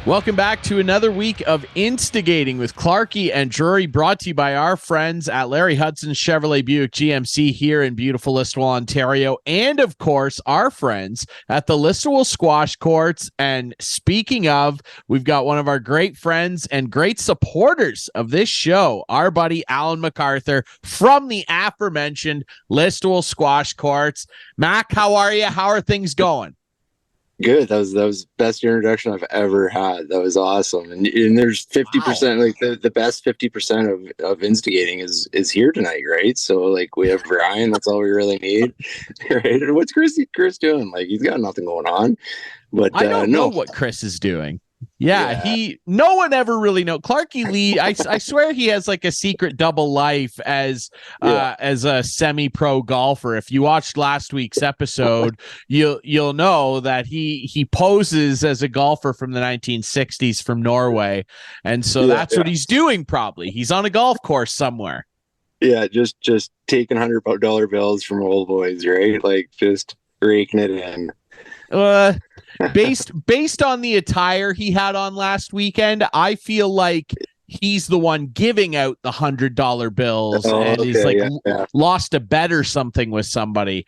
Welcome back to another week of Instigating with Clarkie and Drury, brought to you by our friends at Larry Hudson Chevrolet Buick GMC here in beautiful Listowel, Ontario, and of course our friends at the Listowel Squash Courts. And speaking of, we've got one of our great friends and great supporters of this show, our buddy Alan McArthur from the aforementioned Listowel Squash Courts. Mac, how are you? How are things going? Good. That was best introduction I've ever had. That was awesome. And there's 50%, like the best 50% of instigating is here tonight, right? So like we have Brian, that's all we really need. Right? And what's Chris doing? Like he's got nothing going on. But I don't know what Chris is doing. Yeah, no one ever really know. Clarkie Lee, I swear he has like a secret double life as a semi-pro golfer. If you watched last week's episode, you'll know that he poses as a golfer from the 1960s from Norway. And so that's what he's doing probably. He's on a golf course somewhere. Yeah, just taking $100 bills from old boys, right? Like just raking it in. Based on the attire he had on last weekend, I feel like he's the one giving out the $100 bills, and he's like lost a bet or something with somebody.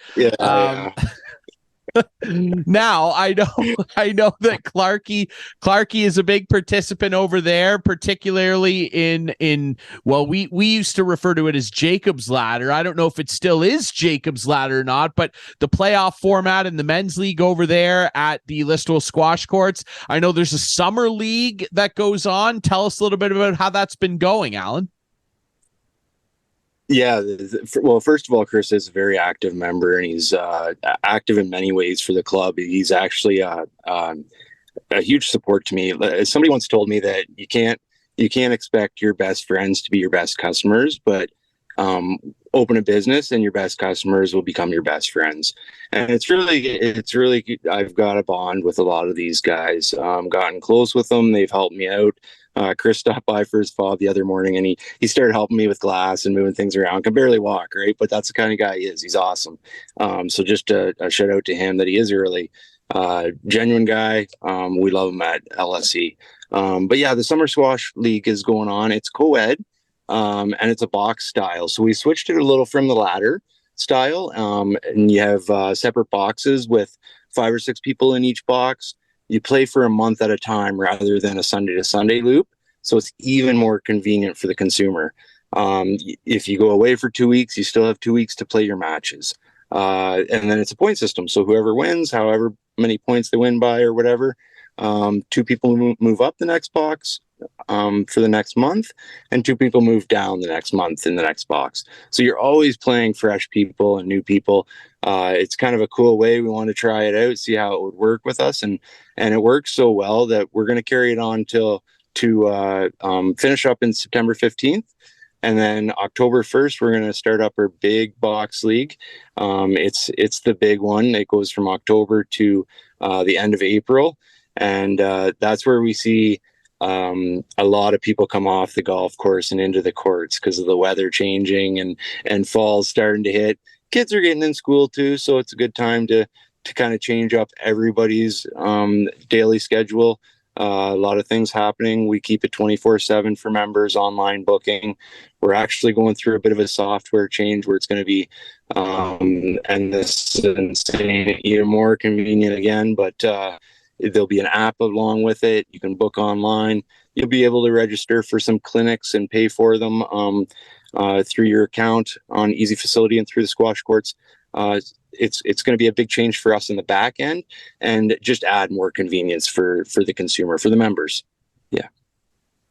Now I know that Clarkie is a big participant over there, particularly in we used to refer to it as Jacob's Ladder. I don't know if it still is Jacob's Ladder or not, but the playoff format in the men's league over there at the Listowel Squash Courts. I know there's a summer league that goes on. Tell us a little bit about how that's been going, Alan. Yeah, well, first of all, Chris is a very active member, and he's active in many ways for the club. He's actually a huge support to me. Somebody once told me that you can't expect your best friends to be your best customers, but open a business and your best customers will become your best friends. And it's really I've got a bond with a lot of these guys. Gotten close with them. They've helped me out. Chris stopped by for his fob the other morning, and he started helping me with glass and moving things around. Can barely walk, right? But that's the kind of guy he is. He's awesome. So just a shout out to him that he is a really genuine guy. We love him at LSC. But yeah, the Summer Squash League is going on. It's co-ed, and it's a box style. So we switched it a little from the ladder style, and you have separate boxes with 5 or 6 people in each box. You play for a month at a time rather than a Sunday to Sunday loop. So it's even more convenient for the consumer. If you go away for 2 weeks, you still have 2 weeks to play your matches. And then it's a point system. So whoever wins, however many points they win by or whatever, 2 people move up the next box for the next month, and 2 people move down the next month in the next box. So you're always playing fresh people and new people. It's kind of a cool way. We want to try it out, see how it would work with us, and it works so well that we're going to carry it on to finish up in September 15th. And then October 1st, we're going to start up our big box league. It's the big one. It goes from October to the end of April. And that's where we see a lot of people come off the golf course and into the courts because of the weather changing and fall's starting to hit. Kids are getting in school too, so it's a good time to kind of change up everybody's daily schedule. A lot of things happening. We keep it 24/7 for members, online booking. We're actually going through a bit of a software change where it's going to be, and this is even more convenient again, but there'll be an app along with it. You can book online. You'll be able to register for some clinics and pay for them through your account on Easy Facility and through the Squash Courts. It's going to be a big change for us in the back end, and just add more convenience for the consumer, for the members. Yeah.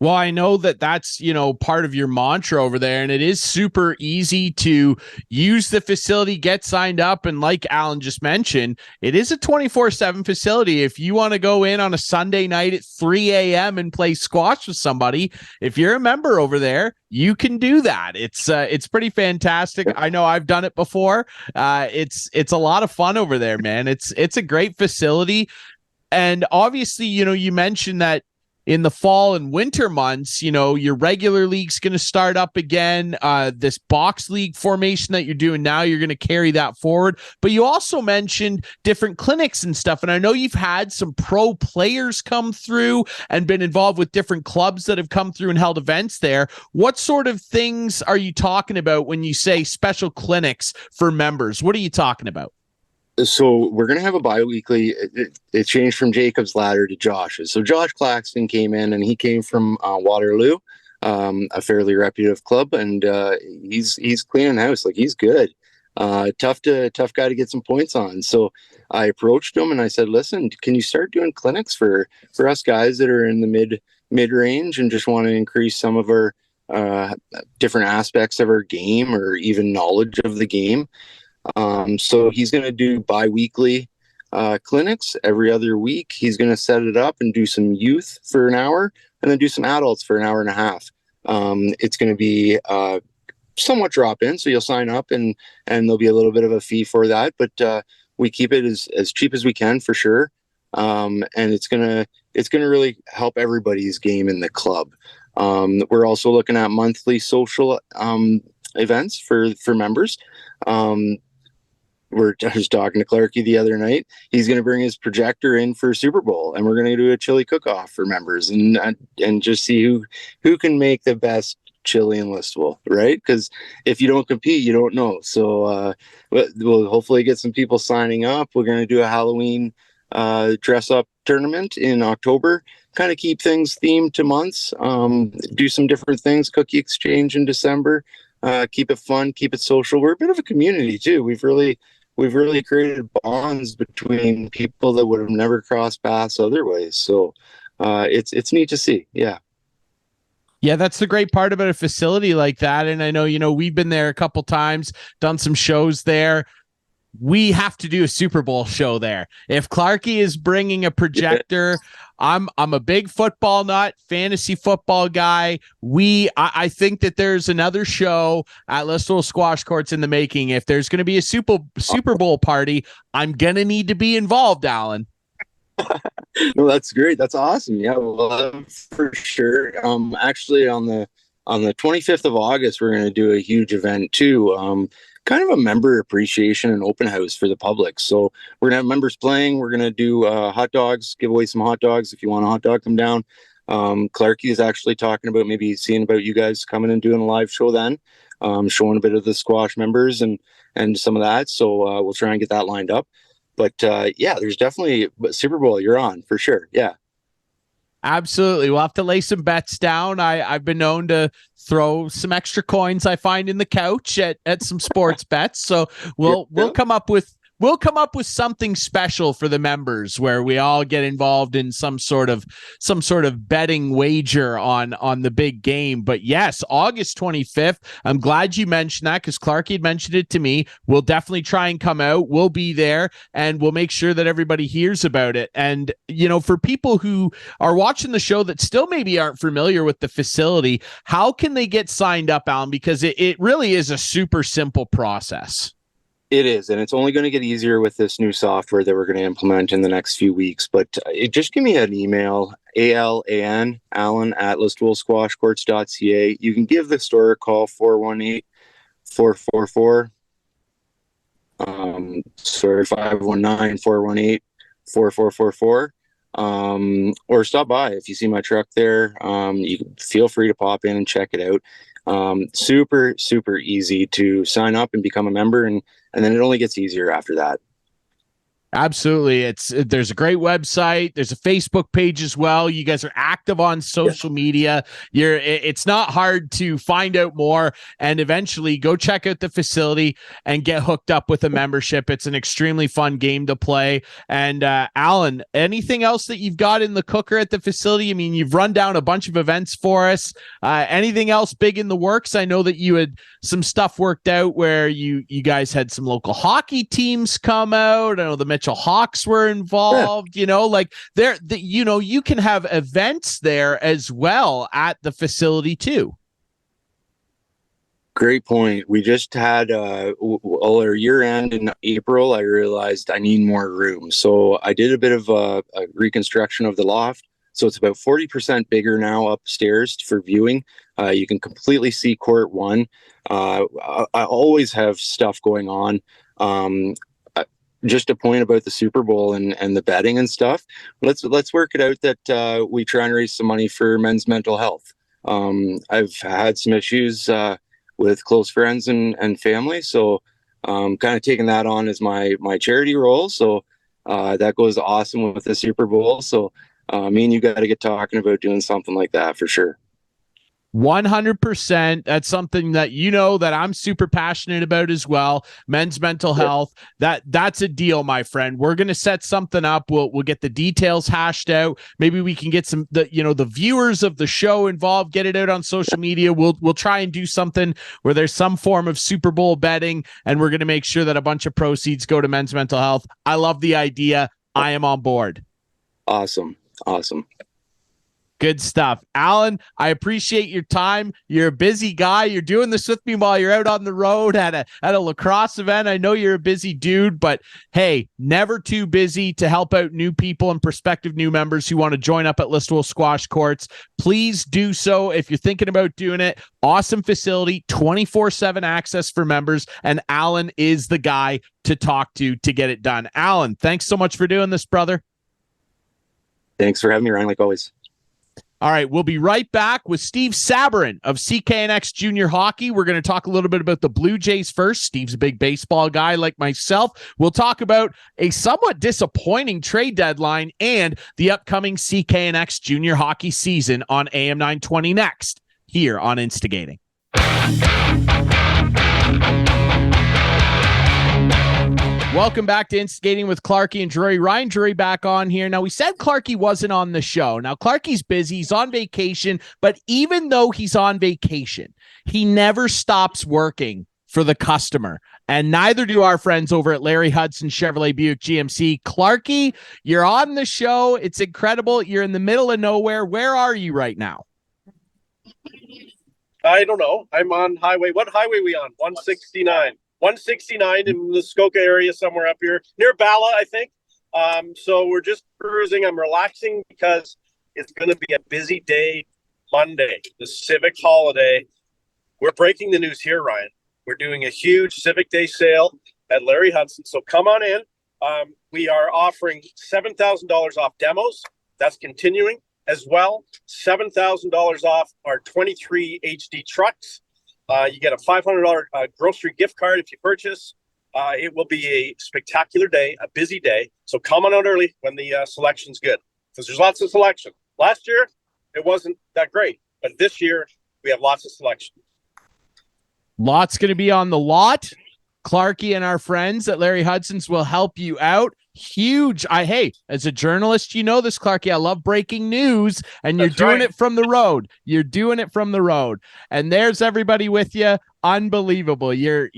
Well, I know that that's, part of your mantra over there, and it is super easy to use the facility, get signed up. And like Alan just mentioned, it is a 24/7 facility. If you want to go in on a Sunday night at 3 a.m. and play squash with somebody, if you're a member over there, you can do that. It's pretty fantastic. I know I've done it before. It's a lot of fun over there, man. It's a great facility. And obviously, you mentioned that in the fall and winter months, your regular league's going to start up again. This box league formation that you're doing now, you're going to carry that forward. But you also mentioned different clinics and stuff. And I know you've had some pro players come through and been involved with different clubs that have come through and held events there. What sort of things are you talking about when you say special clinics for members? What are you talking about? So we're going to have a bi-weekly. It changed from Jacob's Ladder to Josh's. So Josh Claxton came in, and he came from Waterloo, a fairly reputable club, and he's cleaning house. Like, he's good. Tough guy to get some points on. So I approached him and I said, listen, can you start doing clinics for us guys that are in the mid range and just want to increase some of our different aspects of our game or even knowledge of the game? So he's going to do bi-weekly clinics every other week. He's going to set it up and do some youth for an hour and then do some adults for an hour and a half. It's going to be somewhat drop in, so you'll sign up and there'll be a little bit of a fee for that, but we keep it as cheap as we can for sure. And it's gonna really help everybody's game in the club. We're also looking at monthly social events for members. I was talking to Clarky the other night. He's going to bring his projector in for Super Bowl, and we're going to do a chili cook-off for members and just see who can make the best chili in Listowel, right? Because if you don't compete, you don't know. So we'll hopefully get some people signing up. We're going to do a Halloween dress-up tournament in October. Kind of keep things themed to months. Do some different things. Cookie exchange in December. Keep it fun. Keep it social. We're a bit of a community too. We've really created bonds between people that would have never crossed paths otherwise. So it's neat to see. Yeah. Yeah, that's the great part about a facility like that. And I know, we've been there a couple times, done some shows there. We have to do a Super Bowl show there. If Clarky is bringing a projector, I'm a big football nut, fantasy football guy. I think that there's another show at Listowel Squash Courts in the making. If there's going to be a Super Bowl party, I'm going to need to be involved, Alan. No, that's great. That's awesome. Yeah, well, for sure. Actually, on the 25th of August, we're going to do a huge event too. Kind of a member appreciation and open house for the public. So we're going to have members playing. We're going to do hot dogs, give away some hot dogs. If you want a hot dog, come down. Clarky is actually talking about maybe seeing about you guys coming and doing a live show then, showing a bit of the squash members and some of that. So we'll try and get that lined up. But yeah, there's definitely Super Bowl. You're on for sure. Yeah. Absolutely. We'll have to lay some bets down. I've been known to throw some extra coins I find in the couch at some sports bets. So we'll come up with something special for the members where we all get involved in some sort of betting wager on the big game. But yes, August 25th. I'm glad you mentioned that because Clarky had mentioned it to me. We'll definitely try and come out. We'll be there and we'll make sure that everybody hears about it. And, for people who are watching the show that still maybe aren't familiar with the facility, how can they get signed up, Alan? Because it really is a super simple process. It is, and it's only going to get easier with this new software that we're going to implement in the next few weeks. But just give me an email, Allen at listowelsquashcourts.ca. You can give the store a call, 418-444. 519-418-4444. Or stop by if you see my truck there. You can feel free to pop in and check it out. Super, super easy to sign up and become a member, and then it only gets easier after that. Absolutely. There's a great website. There's a Facebook page as well. You guys are active on social media. It's not hard to find out more and eventually go check out the facility and get hooked up with a membership. It's an extremely fun game to play. And Alan, anything else that you've got in the cooker at the facility? I mean, you've run down a bunch of events for us. Anything else big in the works? I know that you had some stuff worked out where you guys had some local hockey teams come out. I know the Mitchell Hawks were involved. Yeah. You can have events there as well at the facility too. Great point. We just had our year end in April. I realized I need more room, so I did a bit of a reconstruction of the loft. So it's about 40% bigger now upstairs for viewing. You can completely see court one. I always have stuff going on. Just a point about the Super Bowl and the betting and stuff. Let's work it out that we try and raise some money for men's mental health. I've had some issues with close friends and family, so kind of taking that on as my charity role. So that goes awesome with the Super Bowl. So me and you got to get talking about doing something like that for sure. 100%. That's something that that I'm super passionate about as well. Men's mental health. That's a deal, my friend. We're gonna set something up. We'll get the details hashed out. Maybe we can get the viewers of the show involved. Get it out on social media. We'll try and do something where there's some form of Super Bowl betting, and we're gonna make sure that a bunch of proceeds go to men's mental health. I love the idea. I am on board. Awesome. Good stuff. Alan, I appreciate your time. You're a busy guy. You're doing this with me while you're out on the road at a lacrosse event. I know you're a busy dude, but hey, never too busy to help out new people and prospective new members who want to join up at Listowel Squash Courts. Please do so if you're thinking about doing it. Awesome facility, 24/7 access for members, and Alan is the guy to talk to get it done. Alan, thanks so much for doing this, brother. Thanks for having me, Ryan, like always. All right, we'll be right back with Steve Sabourin of CKNX Jr Hockey. We're going to talk a little bit about the Blue Jays first. Steve's a big baseball guy like myself. We'll talk about a somewhat disappointing trade deadline and the upcoming CKNX Jr Hockey season on AM 920 next, here on Instigating. Welcome back to Instigating with Clarkie and Drury. Ryan Drury back on here. Now, we said Clarkie wasn't on the show. Now, Clarkie's busy. He's on vacation. But even though he's on vacation, he never stops working for the customer. And neither do our friends over at Larry Hudson Chevrolet Buick GMC. Clarkie, you're on the show. It's incredible. You're in the middle of nowhere. Where are you right now? I don't know. I'm on highway. What highway are we on? 169. 169 in the Skoka area, somewhere up here near Bala, I think. So we're just cruising. I'm relaxing because it's going to be a busy day Monday, the civic holiday. We're breaking the news here, Ryan. We're doing a huge Civic Day sale at Larry Hudson. So come on in. We are offering $7,000 off demos. That's continuing as well. $7,000 off our 23 HD trucks. You get a $500 grocery gift card if you purchase. It will be a spectacular day, a busy day. So come on out early when the selection's good, because there's lots of selection. Last year, it wasn't that great, but this year we have lots of selection. Lots going to be on the lot. Clarkie and our friends at Larry Hudson's will help you out. Huge. Hey, as a journalist, you know this, Clarkie. I love breaking news, and you're doing it from the road. You're doing it from the road, and there's everybody with you. Unbelievable. You're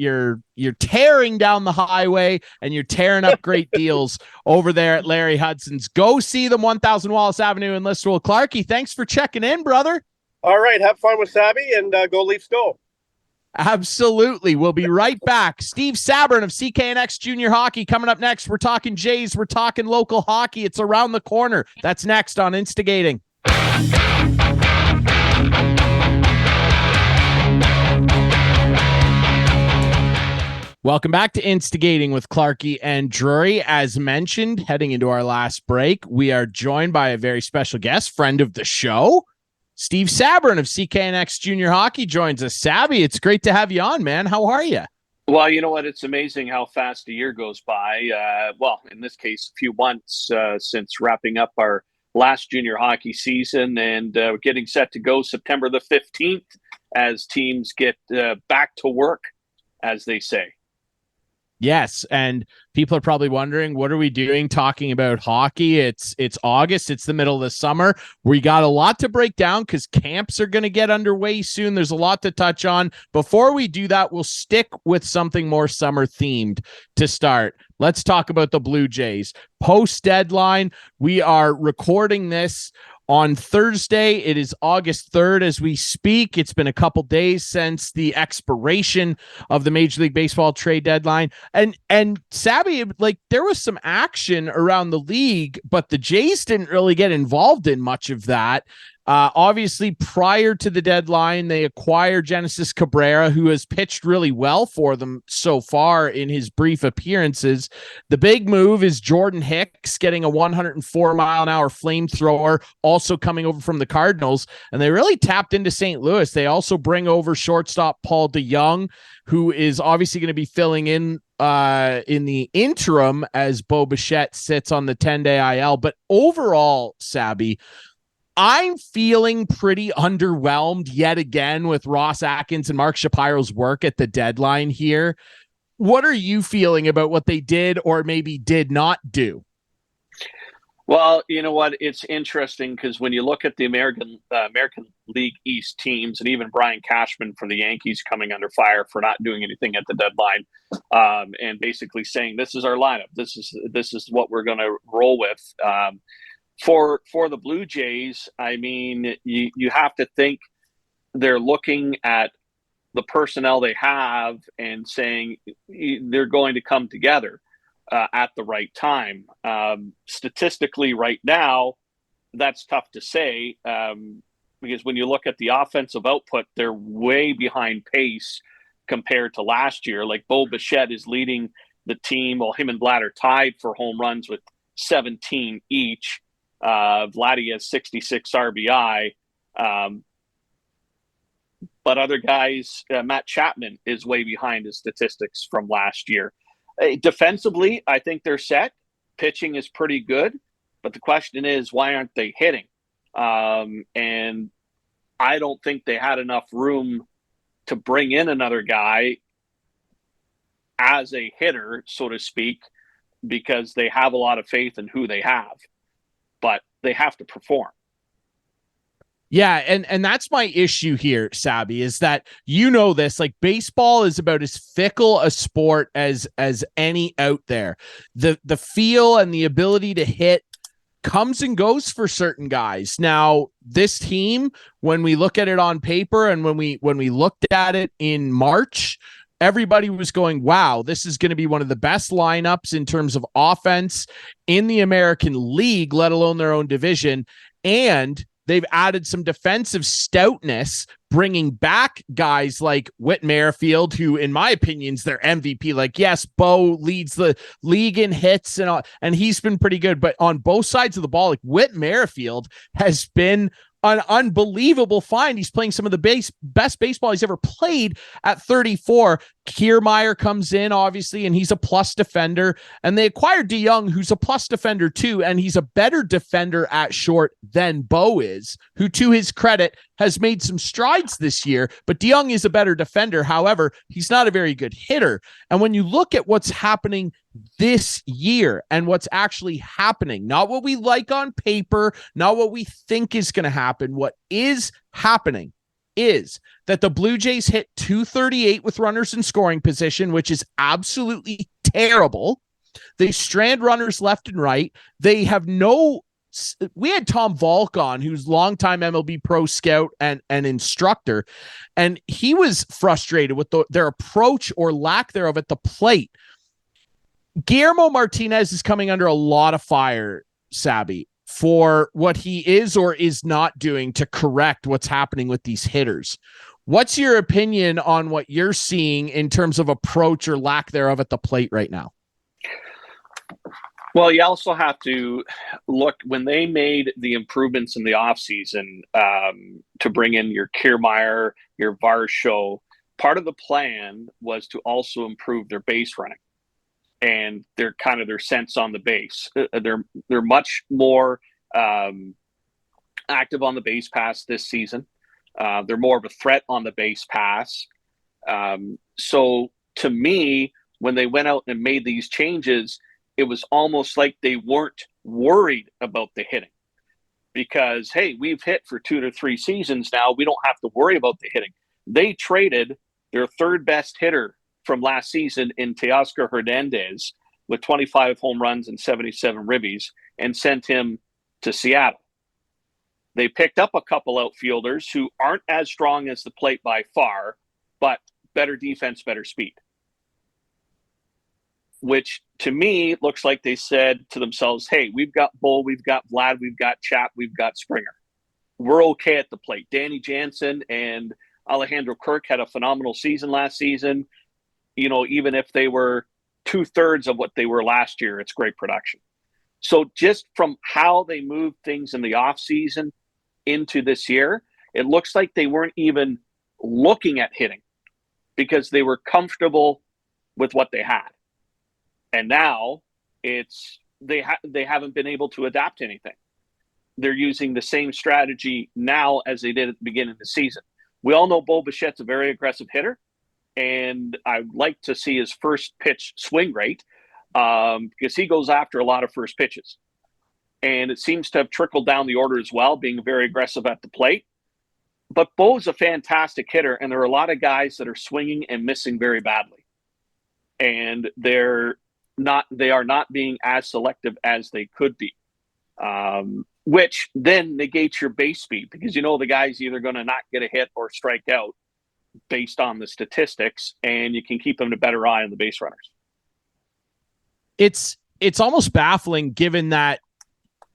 tearing down the highway, and you're tearing up great deals over there at Larry Hudson's. Go see them, 1000 Wallace Avenue in Listowel. Clarkie, thanks for checking in, brother. All right, have fun with Savvy, and go Leafs go. Absolutely. We'll be right back. Steve Sabourin of CKNX Jr Hockey coming up next. We're talking Jays. We're talking local hockey. It's around the corner. That's next on Instigating. Welcome back to Instigating with Clarkie and Drury. As mentioned, heading into our last break, we are joined by a very special guest, friend of the show. Steve Sabourin of CKNX Jr Hockey joins us. Sabby, it's great to have you on, man. How are you? Well, you know what? It's amazing how fast a year goes by. Well, in this case, a few months since wrapping up our last junior hockey season, and we're getting set to go September the 15th as teams get back to work, as they say. Yes, and people are probably wondering, what are we doing talking about hockey? It's August. It's the middle of the summer. We got a lot to break down because camps are going to get underway soon. There's a lot to touch on. Before we do that, we'll stick with something more summer themed to start. Let's talk about the Blue Jays. Post-deadline, we are recording this on Thursday. It is August 3rd as we speak. It's been a couple days since the expiration of the Major League Baseball trade deadline. And Sabby, like, there was some action around the league, but the Jays didn't really get involved in much of that. Obviously, prior to the deadline, they acquired Genesis Cabrera, who has pitched really well for them so far in his brief appearances. The big move is Jordan Hicks getting a 104-mile-an-hour flamethrower, also coming over from the Cardinals, and they really tapped into St. Louis. They also bring over shortstop Paul DeJong, who is obviously going to be filling in the interim as Bo Bichette sits on the 10-day IL. But overall, Sabby, I'm feeling pretty underwhelmed yet again with Ross Atkins and Mark Shapiro's work at the deadline here. What are you feeling about what they did or maybe did not do? Well, you know what? It's interesting because when you look at the American League East teams, and even Brian Cashman from the Yankees coming under fire for not doing anything at the deadline, and basically saying this is our lineup, this is what we're going to roll with. For the Blue Jays, I mean, you have to think they're looking at the personnel they have and saying they're going to come together at the right time. Statistically, right now, that's tough to say because when you look at the offensive output, they're way behind pace compared to last year. Like Bo Bichette is leading the team, while him and Vlad are tied for home runs with 17 each. Vladdy has 66 RBI. But other guys, Matt Chapman is way behind his statistics from last year. Defensively, I think they're set. Pitching is pretty good. But the question is, why aren't they hitting? And I don't think they had enough room to bring in another guy as a hitter, so to speak, because they have a lot of faith in who they have. But they have to perform. Yeah, and that's my issue here, Sabby, is that this, like, baseball is about as fickle a sport as any out there. The feel and the ability to hit comes and goes for certain guys. Now, this team, when we look at it on paper and when we looked at it in March, everybody was going, wow, this is going to be one of the best lineups in terms of offense in the American League, let alone their own division. And they've added some defensive stoutness, bringing back guys like Whit Merrifield, who, in my opinion, is their MVP. Like, yes, Bo leads the league in hits and all, and he's been pretty good. But on both sides of the ball, like, Whit Merrifield has been an unbelievable find. He's playing some of the best baseball he's ever played at 34. Kiermaier comes in, obviously, and he's a plus defender. And they acquired DeJong, who's a plus defender too, and he's a better defender at short than Bo is, who, to his credit, has made some strides this year. But DeJong is a better defender. However, he's not a very good hitter. And when you look at what's happening this year and what's actually happening, not what we like on paper, not what we think is going to happen, what is happening is that the Blue Jays hit .238 with runners in scoring position, which is absolutely terrible. They strand runners left and right. They have we had Tom Volk on, who's longtime MLB pro scout and instructor, and he was frustrated with their approach or lack thereof at the plate. Guillermo Martinez is coming under a lot of fire, Sabby, for what he is or is not doing to correct what's happening with these hitters. What's your opinion on what you're seeing in terms of approach or lack thereof at the plate right now? Well, you also have to look when they made the improvements in the offseason to bring in your Kiermaier, your Varsho. Part of the plan was to also improve their base running and their sense on the base. They're much more active on the base pass this season. They're more of a threat on the base pass. So to me, when they went out and made these changes, it was almost like they weren't worried about the hitting because, hey, we've hit for 2 to 3 seasons now. We don't have to worry about the hitting. They traded their third best hitter from last season in Teoscar Hernandez with 25 home runs and 77 ribbies and sent him to Seattle. They picked up a couple outfielders who aren't as strong as the plate by far, but better defense, better speed. Which to me looks like they said to themselves, hey, we've got Bull, we've got Vlad, we've got Chap, we've got Springer. We're okay at the plate. Danny Jansen and Alejandro Kirk had a phenomenal season last season. You know, even if they were 2/3 of what they were last year, it's great production. So just from how they moved things in the offseason into this year, it looks like they weren't even looking at hitting because they were comfortable with what they had. And now it's they haven't been able to adapt to anything. They're using the same strategy now as they did at the beginning of the season. We all know Bo Bichette's a very aggressive hitter, and I'd like to see his first pitch swing rate because he goes after a lot of first pitches. And it seems to have trickled down the order as well, being very aggressive at the plate. But Bo's a fantastic hitter, and there are a lot of guys that are swinging and missing very badly. And they are not being as selective as they could be, which then negates your base speed because you know the guy's either going to not get a hit or strike out based on the statistics, and you can keep them in a better eye on the base runners. It's almost baffling given that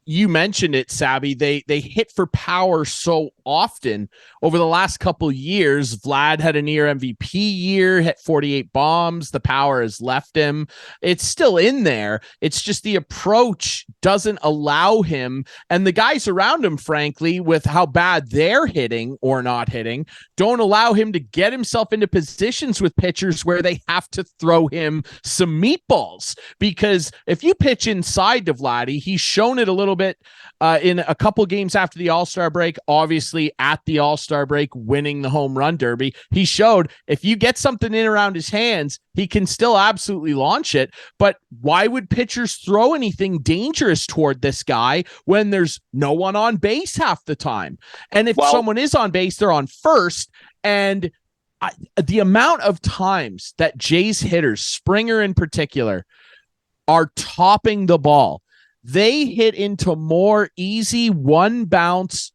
you mentioned it, Sabby. They hit for power so often over the last couple years. Vlad had a near MVP year, hit 48 bombs. The power has left him. It's still in there. It's just the approach doesn't allow him, and the guys around him, frankly, with how bad they're hitting or not hitting, don't allow him to get himself into positions with pitchers where they have to throw him some meatballs. Because if you pitch inside to Vladdy, he's shown it a little bit in a couple games after the All-Star break, obviously at the All-Star break, winning the home run derby. He showed if you get something in around his hands, he can still absolutely launch it. But why would pitchers throw anything dangerous toward this guy when there's no one on base half the time? And if someone is on base, they're on first. And the amount of times that Jay's hitters, Springer in particular, are topping the ball, they hit into more easy one bounce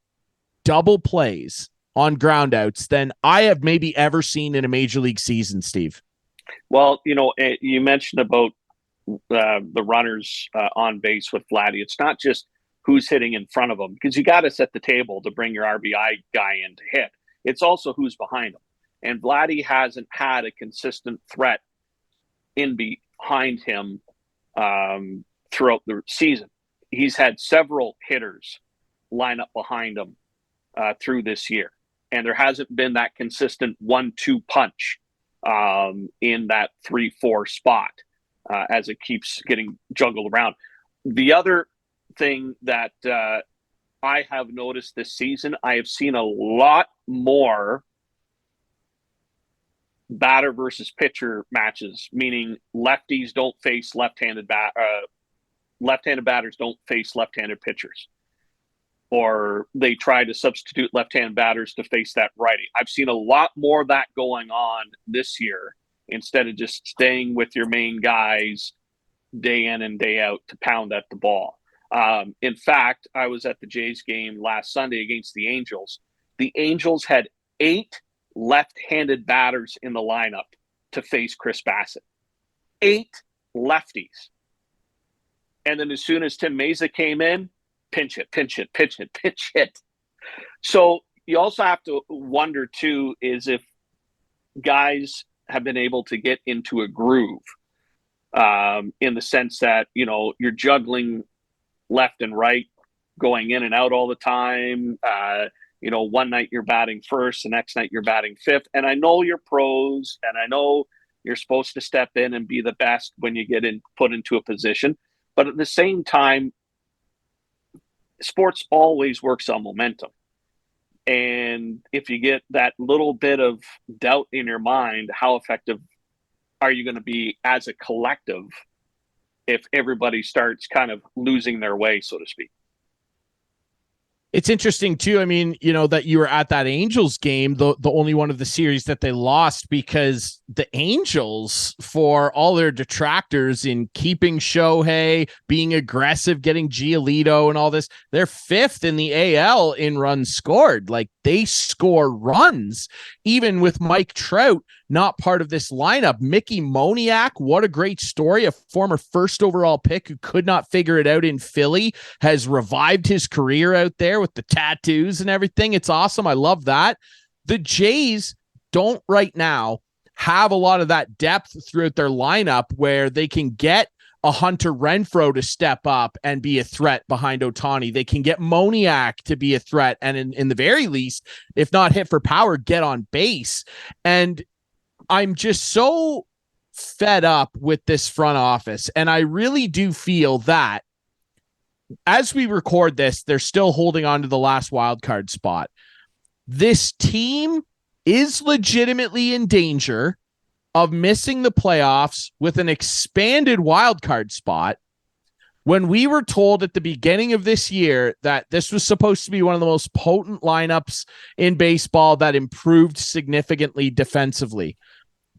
double plays on groundouts than I have maybe ever seen in a major league season, Steve. Well, you know, you mentioned about the runners on base with Vladdy. It's not just who's hitting in front of them because you got to set the table to bring your RBI guy in to hit. It's also who's behind him. And Vladdy hasn't had a consistent threat in behind him throughout the season. He's had several hitters line up behind him through this year. And there hasn't been that consistent 1-2 punch in that 3-4 spot as it keeps getting juggled around. The other thing that I have noticed this season, I have seen a lot more batter versus pitcher matches, meaning lefties don't face left-handed batters don't face left-handed pitchers, or they try to substitute left-hand batters to face that righty. I've seen a lot more of that going on this year instead of just staying with your main guys day in and day out to pound at the ball. In fact, I was at the Jays game last Sunday against the Angels. The Angels had 8 left-handed batters in the lineup to face Chris Bassett. 8 lefties. And then as soon as Tim Mesa came in, pinch it. So you also have to wonder, too, is if guys have been able to get into a groove in the sense that, you know, you're juggling left and right, going in and out all the time. You know, one night you're batting first, the next night you're batting fifth. And I know you're pros, and I know you're supposed to step in and be the best when you get put into a position. But at the same time, sports always works on momentum. And if you get that little bit of doubt in your mind, how effective are you going to be as a collective if everybody starts kind of losing their way, so to speak? It's interesting too. I mean, that you were at that Angels game, the only one of the series that they lost, because the Angels, for all their detractors in keeping Shohei, being aggressive, getting Giolito and all this, they're 5th in the AL in runs scored. Like, they score runs, even with Mike Trout not part of this lineup. Mickey Moniak, what a great story. A former first overall pick who could not figure it out in Philly, has revived his career out there with the tattoos and everything. It's awesome. I love that. The Jays don't right now have a lot of that depth throughout their lineup where they can get a Hunter Renfroe to step up and be a threat behind Ohtani. They can get Moniak to be a threat, and in the very least, if not hit for power, get on base. And I'm just so fed up with this front office. And I really do feel that as we record this, they're still holding on to the last wildcard spot. This team is legitimately in danger of missing the playoffs with an expanded wildcard spot, when we were told at the beginning of this year that this was supposed to be one of the most potent lineups in baseball that improved significantly defensively.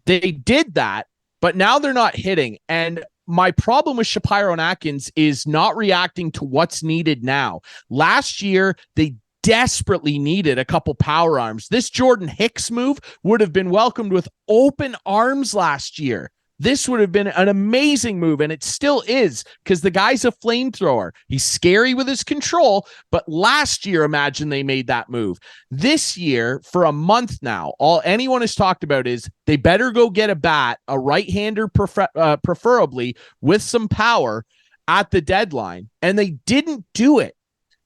They did that, but now they're not hitting. And my problem with Shapiro and Atkins is not reacting to what's needed now. Last year, they desperately needed a couple power arms. This Jordan Hicks move would have been welcomed with open arms last year. This would have been an amazing move, and it still is, because the guy's a flamethrower. He's scary with his control, but last year, imagine they made that move. This year, for a month now, all anyone has talked about is they better go get a bat, a right-hander preferably, with some power at the deadline, and they didn't do it.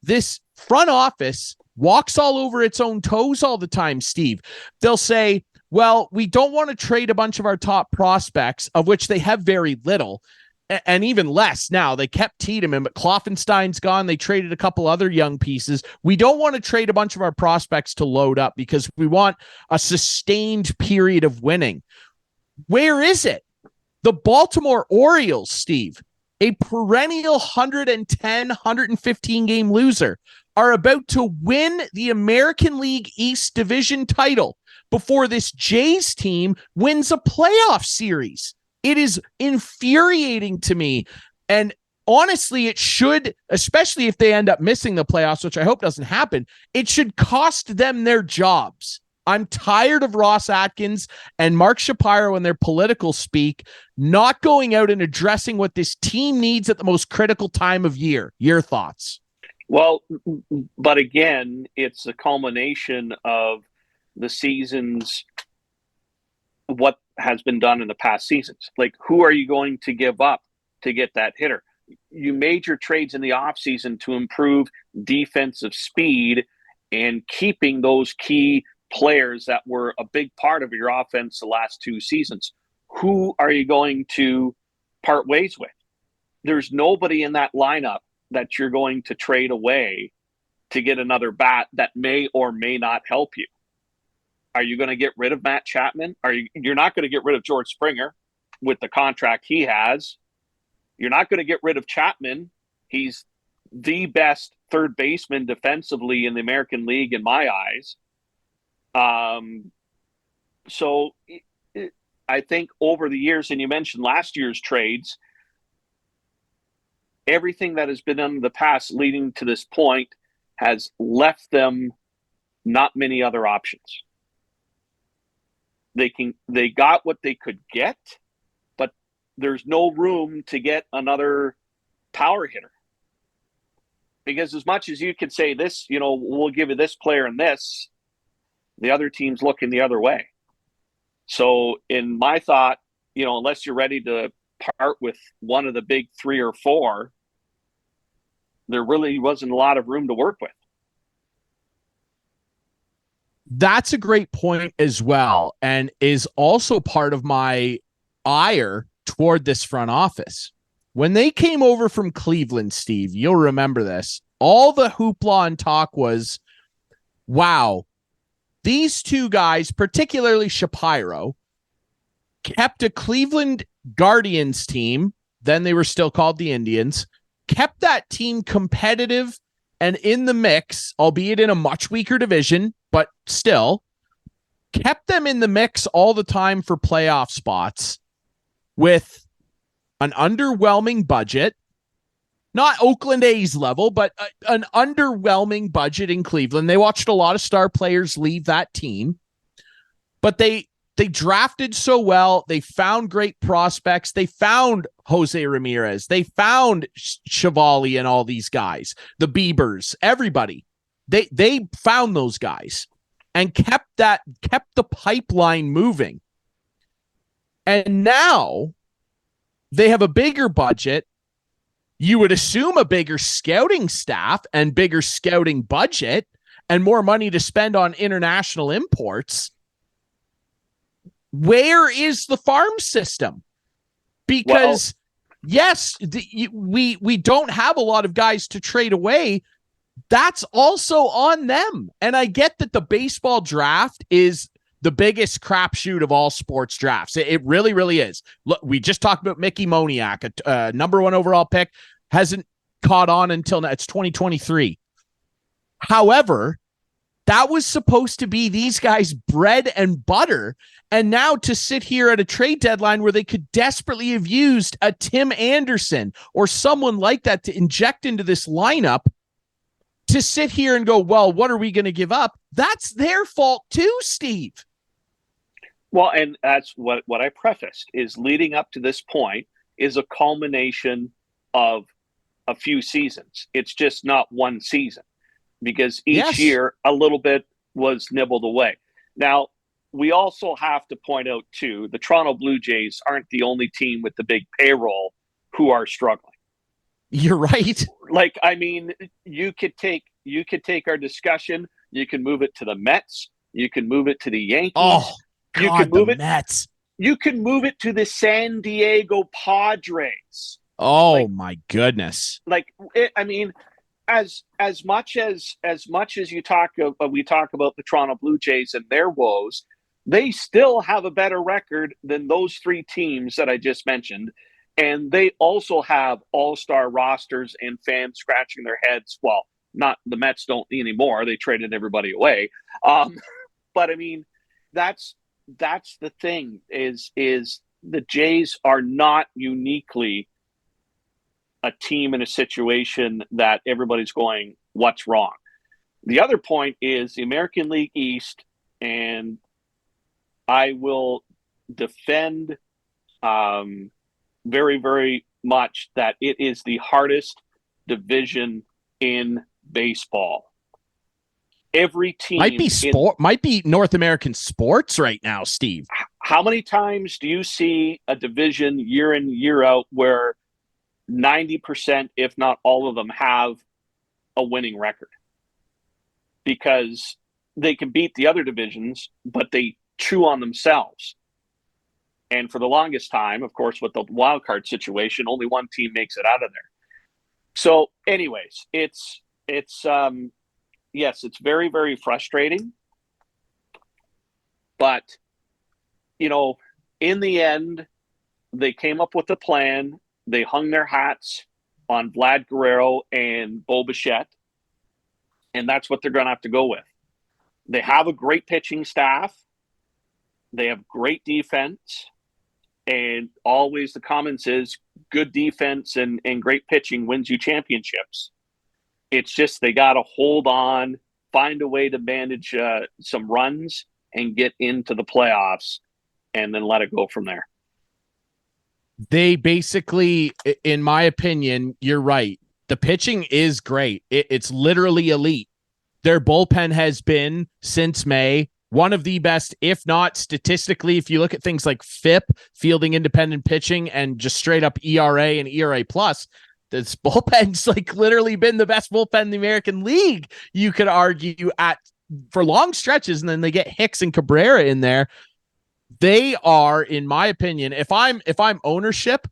This front office walks all over its own toes all the time, Steve. They'll say, well, we don't want to trade a bunch of our top prospects, of which they have very little, and even less now. They kept Tiedemann, but Kloffenstein's gone. They traded a couple other young pieces. We don't want to trade a bunch of our prospects to load up because we want a sustained period of winning. Where is it? The Baltimore Orioles, Steve, a perennial 110, 115 game loser, are about to win the American League East Division title before this Jays team wins a playoff series. It is infuriating to me. And honestly, it should, especially if they end up missing the playoffs, which I hope doesn't happen, it should cost them their jobs. I'm tired of Ross Atkins and Mark Shapiro and their political speak not going out and addressing what this team needs at the most critical time of year. Your thoughts? Well, but again, it's a culmination of the seasons, what has been done in the past seasons. Like, who are you going to give up to get that hitter? You made your trades in the offseason to improve defensive speed and keeping those key players that were a big part of your offense the last two seasons. Who are you going to part ways with? There's nobody in that lineup that you're going to trade away to get another bat that may or may not help you. Are you going to get rid of Matt Chapman? You're not going to get rid of George Springer with the contract he has. You're not going to get rid of Chapman. He's the best third baseman defensively in the American League in my eyes. So I think over the years, and you mentioned last year's trades, everything that has been done in the past leading to this point has left them not many other options. They got what they could get, but there's no room to get another power hitter. Because as much as you could say this, we'll give you this player and this, the other team's looking the other way. So in my thought, unless you're ready to part with one of the big three or four, there really wasn't a lot of room to work with. That's a great point as well, and is also part of my ire toward this front office. When they came over from Cleveland, Steve, you'll remember this, all the hoopla and talk was, wow, these two guys, particularly Shapiro, kept a Cleveland Guardians team, then they were still called the Indians, kept that team competitive and in the mix, albeit in a much weaker division, but still kept them in the mix all the time for playoff spots with an underwhelming budget, not Oakland A's level, but an underwhelming budget in Cleveland. They watched a lot of star players leave that team, but they drafted so well. They found great prospects. They found Jose Ramirez. They found Chevalier and all these guys, the Biebers, everybody. They found those guys and kept the pipeline moving. And now they have a bigger budget. You would assume a bigger scouting staff and bigger scouting budget and more money to spend on international imports. Where is the farm system? Because yes, we don't have a lot of guys to trade away. That's also on them. And I get that the baseball draft is the biggest crapshoot of all sports drafts. It really, really is. Look, we just talked about Mickey Moniak, a number 1 overall pick, hasn't caught on until now. It's 2023. However, that was supposed to be these guys' bread and butter. And now to sit here at a trade deadline where they could desperately have used a Tim Anderson or someone like that to inject into this lineup, to sit here and go, well, what are we going to give up? That's their fault too, Steve. Well, and that's what I prefaced is leading up to this point is a culmination of a few seasons. It's just not one season because each year a little bit was nibbled away. Now, we also have to point out too, the Toronto Blue Jays aren't the only team with the big payroll who are struggling. You're right. Like, I mean, you could take our discussion, you can move it to the Mets, you can move it to the Yankees. Oh, God, you can move it Mets. You can move it to the San Diego Padres. Oh, my goodness. I mean, as much as we talk about the Toronto Blue Jays and their woes, they still have a better record than those 3 teams that I just mentioned. And they also have all-star rosters and fans scratching their heads. Well, not the Mets don't anymore. They traded everybody away. But I mean, that's the thing is the Jays are not uniquely a team in a situation that everybody's going, what's wrong? The other point is the American League East, and I will defend very, very much that it is the hardest division in baseball. Every team might be North American sports right now, Steve. How many times do you see a division year in, year out where 90%, if not all of them, have a winning record? Because they can beat the other divisions, but they chew on themselves. And for the longest time, of course, with the wild card situation, only one team makes it out of there. So anyways, it's very, very frustrating. But, you know, in the end, they came up with a plan. They hung their hats on Vlad Guerrero and Bo Bichette, and that's what they're going to have to go with. They have a great pitching staff. They have great defense. And always the comments is good defense and great pitching wins you championships. It's just they got to hold on, find a way to manage some runs and get into the playoffs and then let it go from there. They basically, in my opinion, you're right. The pitching is great. It's literally elite. Their bullpen has been, since May, one of the best, if not statistically, if you look at things like FIP, fielding independent pitching, and just straight up ERA and ERA plus, this bullpen's like literally been the best bullpen in the American League, you could argue, for long stretches, and then they get Hicks and Cabrera in there. They are, in my opinion, if I'm ownership,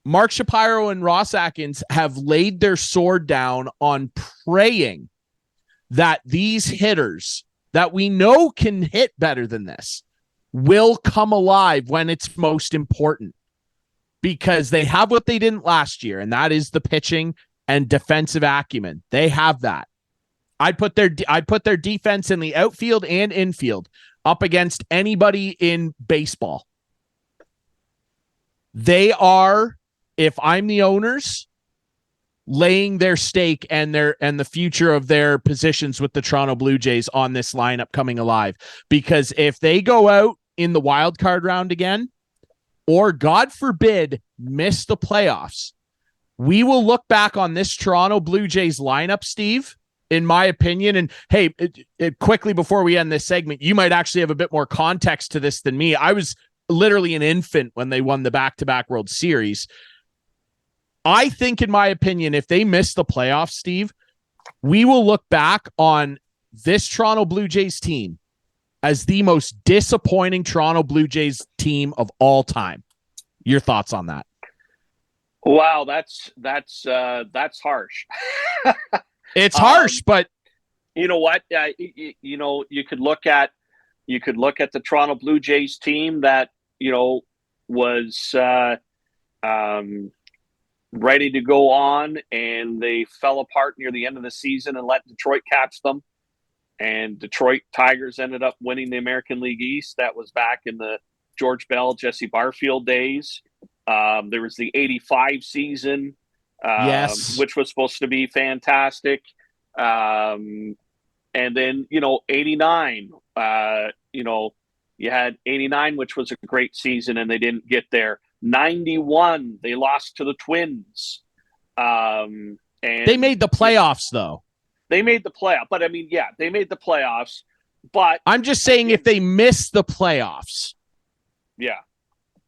Mark Shapiro and Ross Atkins have laid their sword down on praying that these hitters that we know can hit better than this will come alive when it's most important, because they have what they didn't last year, and that is the pitching and defensive acumen. They have that. I'd put their defense in the outfield and infield up against anybody in baseball. They are, if I'm the owners, laying their stake and the future of their positions with the Toronto Blue Jays on this lineup coming alive. Because if they go out in the wild card round again, or God forbid, miss the playoffs, we will look back on this Toronto Blue Jays lineup, Steve, in my opinion. And hey, quickly before we end this segment, you might actually have a bit more context to this than me. I was literally an infant when they won the back-to-back World Series. I think, in my opinion, if they miss the playoffs, Steve, we will look back on this Toronto Blue Jays team as the most disappointing Toronto Blue Jays team of all time. Your thoughts on that? Wow, that's harsh. It's harsh, but you know what? You could look at the Toronto Blue Jays team that was ready to go on, and they fell apart near the end of the season and let Detroit catch them. And Detroit Tigers ended up winning the American League East. That was back in the George Bell, Jesse Barfield days. There was the 85 season, yes, which was supposed to be fantastic. And then, 89, you had 89, which was a great season, and they didn't get there. 91, they lost to the Twins. And they made the playoffs, though. They made the playoff. But, they made the playoffs. But I'm just saying, if they miss the playoffs,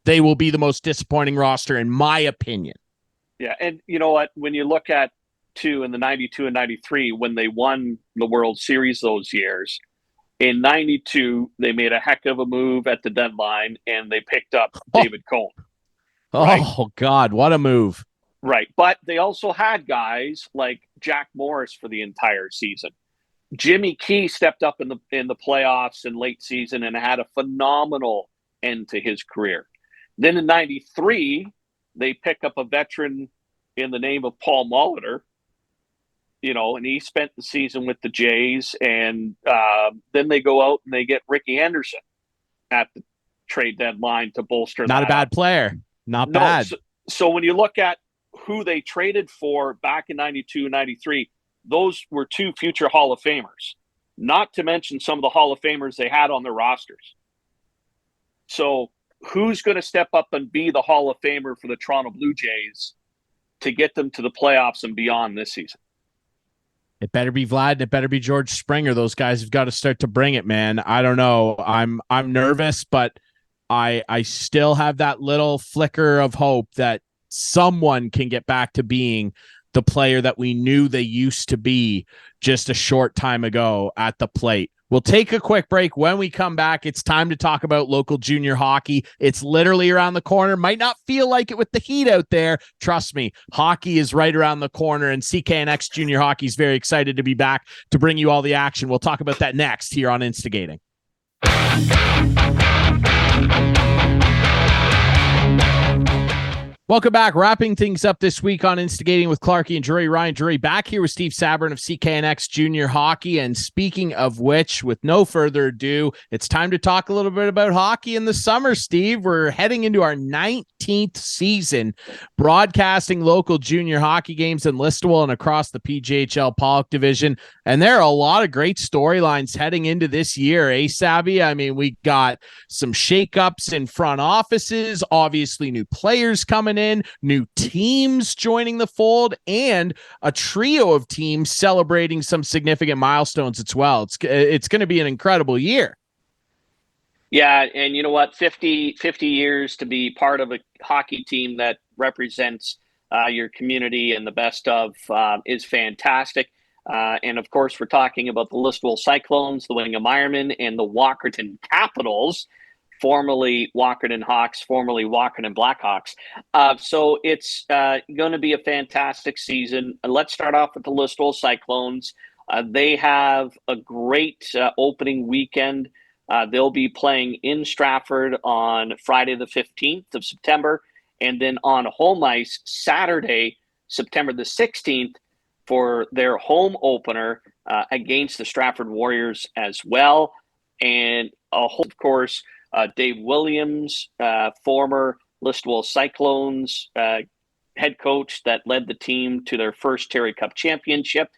they will be the most disappointing roster, in my opinion. Yeah, and you know what? When you look at in the 92 and 93, when they won the World Series those years, in 92, they made a heck of a move at the deadline, and they picked up David Cone. Right? Oh, God, what a move. Right. But they also had guys like Jack Morris for the entire season. Jimmy Key stepped up in the playoffs in late season and had a phenomenal end to his career. Then in 93, they pick up a veteran in the name of Paul Molitor, and he spent the season with the Jays. And then they go out and they get Ricky Henderson at the trade deadline to bolster Not a bad player. Not bad. So when you look at who they traded for back in 92 and 93, those were two future Hall of Famers, not to mention some of the Hall of Famers they had on their rosters. So who's going to step up and be the Hall of Famer for the Toronto Blue Jays to get them to the playoffs and beyond this season? It better be Vlad, and it better be George Springer. Those guys have got to start to bring it, man. I don't know. I'm nervous, but I still have that little flicker of hope that someone can get back to being the player that we knew they used to be just a short time ago at the plate. We'll take a quick break. When we come back, it's time to talk about local junior hockey. It's literally around the corner. Might not feel like it with the heat out there. Trust me, hockey is right around the corner, and CKNX Jr Hockey is very excited to be back to bring you all the action. We'll talk about that next here on Instigating. Welcome back. Wrapping things up this week on Instigating with Clarkie and Drury. Ryan Drury back here with Steve Sabourin of CKNX Jr Hockey. And speaking of which, with no further ado, it's time to talk a little bit about hockey in the summer, Steve. We're heading into our 19th season broadcasting local junior hockey games in Listowel and across the PJHL Pollock division. And there are a lot of great storylines heading into this year, Sabby? I mean, we got some shakeups in front offices, obviously new players coming in, new teams joining the fold, and a trio of teams celebrating some significant milestones as well. It's going to be an incredible year. Yeah, and you know what? 50 years to be part of a hockey team that represents your community and the best of is fantastic. And of course, we're talking about the Listowel Cyclones, the Wingham Ironmen, and the Walkerton Capitals, formerly Walkerton Hawks, formerly Walkerton Blackhawks. So it's going to be a fantastic season. Let's start off with the Listowel Cyclones. They have a great opening weekend. They'll be playing in Stratford on Friday the 15th of September, and then on home ice Saturday, September the 16th for their home opener against the Stratford Warriors as well. And of course, Dave Williams, former Listowel Cyclones head coach that led the team to their first Terry Cup championship,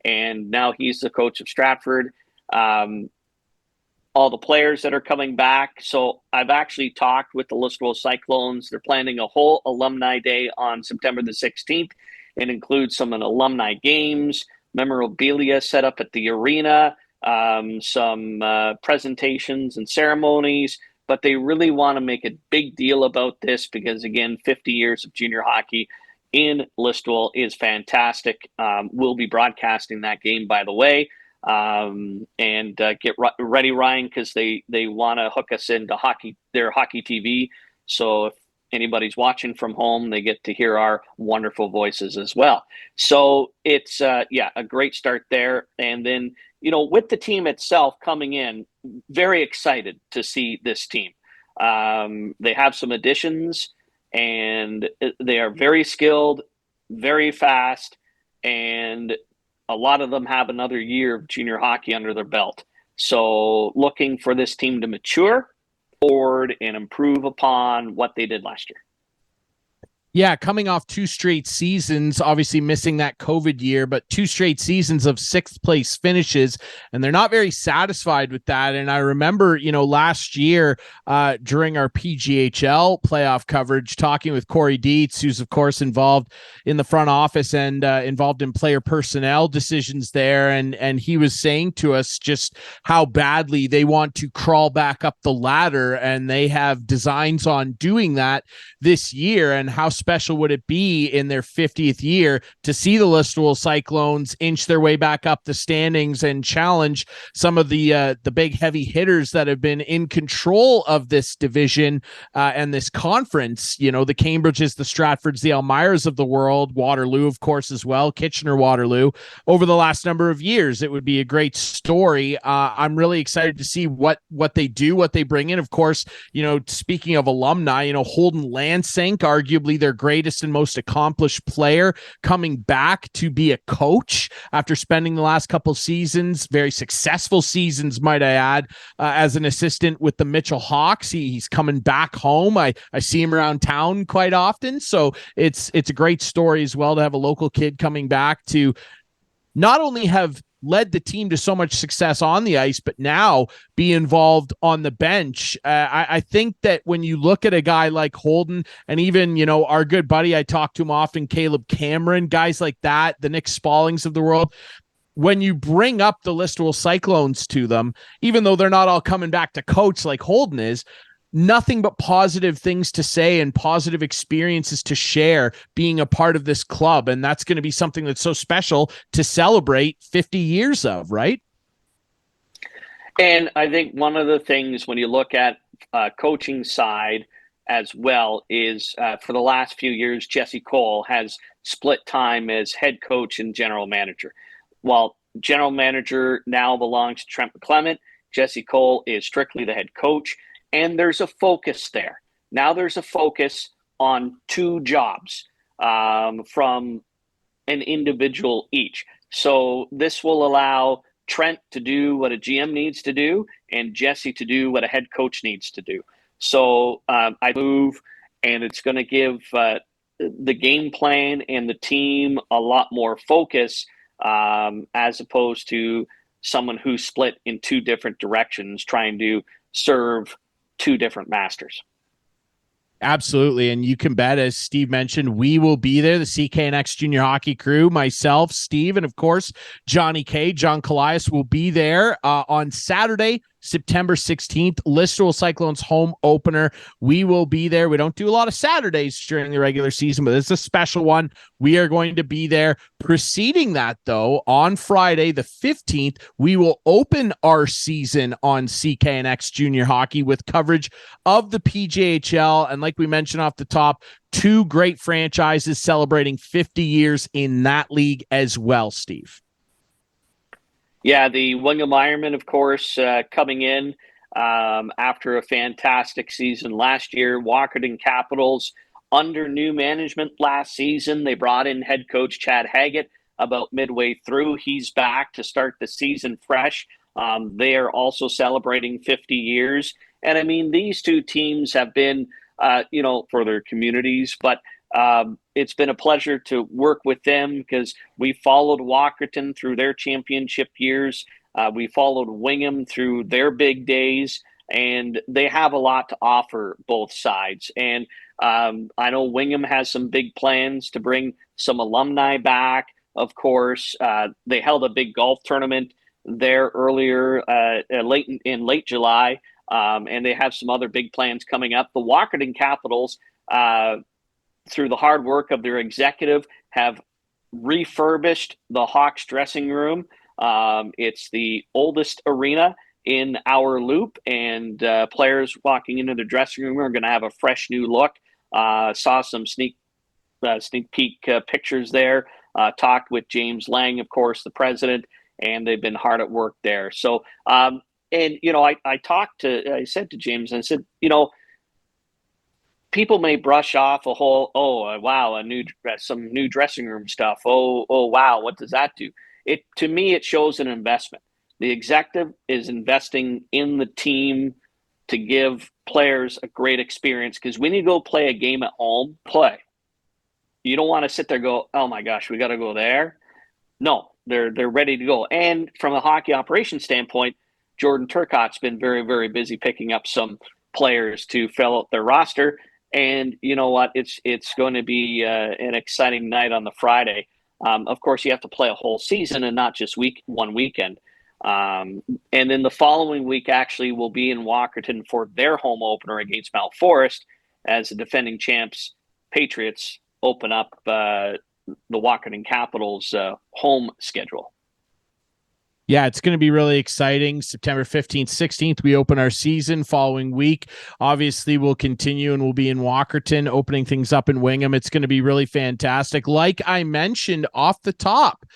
and now he's the coach of Stratford. All the players that are coming back. So I've actually talked with the Listowel Cyclones. They're planning a whole alumni day on September the 16th. It includes some alumni games, memorabilia set up at the arena, some presentations and ceremonies, but they really want to make a big deal about this because, again, 50 years of junior hockey in Listowel is fantastic. We'll be broadcasting that game, by the way. And get ready, Ryan, because they want to hook us into their hockey TV. So if anybody's watching from home, they get to hear our wonderful voices as well. So it's a great start there. And then, with the team itself coming in, very excited to see this team. They have some additions, and they are very skilled, very fast, and a lot of them have another year of junior hockey under their belt. So looking for this team to mature forward and improve upon what they did last year. Yeah, coming off 2 straight seasons, obviously missing that COVID year, but 2 straight seasons of 6th place finishes, and they're not very satisfied with that. And I remember, last year during our PGHL playoff coverage, talking with Corey Dietz, who's of course involved in the front office and involved in player personnel decisions there. And he was saying to us just how badly they want to crawl back up the ladder, and they have designs on doing that this year. And how special would it be in their 50th year to see the Listowel Cyclones inch their way back up the standings and challenge some of the big heavy hitters that have been in control of this division and this conference, the Cambridges, the Stratfords, the Elmires of the world, Waterloo, of course, as well, Kitchener-Waterloo, over the last number of years. It would be a great story. I'm really excited to see what they do, what they bring in. Of course, speaking of alumni, Holden Lansink, arguably their greatest and most accomplished player, coming back to be a coach after spending the last couple seasons, very successful seasons, might I add, as an assistant with the Mitchell Hawks. He's coming back home. I see him around town quite often. So it's a great story as well to have a local kid coming back to not only have led the team to so much success on the ice, but now be involved on the bench. I think that when you look at a guy like Holden, and even, our good buddy, I talk to him often, Caleb Cameron, guys like that, the Nick Spallings of the world, when you bring up the Listowel Cyclones to them, even though they're not all coming back to coach like Holden is, nothing but positive things to say and positive experiences to share being a part of this club. And that's going to be something that's so special to celebrate 50 years of, right? And I think one of the things when you look at coaching side as well is for the last few years, Jesse Cole has split time as head coach and general manager. While general manager now belongs to Trent McClement, Jesse Cole is strictly the head coach. And there's a focus there. Now there's a focus on 2 jobs from an individual each. So this will allow Trent to do what a GM needs to do and Jesse to do what a head coach needs to do. So I move, and it's going to give the game plan and the team a lot more focus as opposed to someone who's split in 2 different directions trying to serve 2 different masters. Absolutely. And you can bet, as Steve mentioned, we will be there, the CKNX Jr Hockey crew, myself, Steve, and of course, Johnny K, John Colias will be there on Saturday, September 16th, Listowel Cyclones home opener. We will be there. We don't do a lot of Saturdays during the regular season, but it's a special one. We are going to be there. Preceding that, though, on Friday, the 15th, we will open our season on CKNX Jr Hockey with coverage of the PJHL. And like we mentioned off the top, 2 great franchises celebrating 50 years in that league as well, Steve. Yeah, the William Ironman, of course, coming in after a fantastic season last year. Walkerton Capitals under new management last season. They brought in head coach Chad Haggett about midway through. He's back to start the season fresh. They are also celebrating 50 years. And I mean, these two teams have been, for their communities, but it's been a pleasure to work with them because we followed Walkerton through their championship years. We followed Wingham through their big days, and they have a lot to offer both sides. And I know Wingham has some big plans to bring some alumni back. Of course, they held a big golf tournament there earlier, late July, and they have some other big plans coming up. The Walkerton Capitals, through the hard work of their executive, have refurbished the Hawks dressing room. It's the oldest arena in our loop, and players walking into the dressing room are going to have a fresh new look. Saw some sneak peek pictures there. Talked with James Lang, of course, the president, and they've been hard at work there. So, I said to James, I said, people may brush off a whole, wow, some new dressing room stuff. Oh, wow, what does that do? To me, it shows an investment. The executive is investing in the team to give players a great experience, because when you go play a game at home, you don't want to sit there and go, oh my gosh, we got to go there. No, they're ready to go. And from a hockey operations standpoint, Jordan Turcotte's been very, very busy picking up some players to fill out their roster. And you know what? It's going to be an exciting night on the Friday. Of course, you have to play a whole season and not just one weekend. And then the following week, actually, will be in Walkerton for their home opener against Mount Forest, as the defending champs Patriots open up the Walkerton Capitals home schedule. Yeah, it's going to be really exciting. September 15th, 16th, we open our season. Following week, obviously, we'll continue and we'll be in Walkerton, opening things up in Wingham. It's going to be really fantastic. Like I mentioned off the top,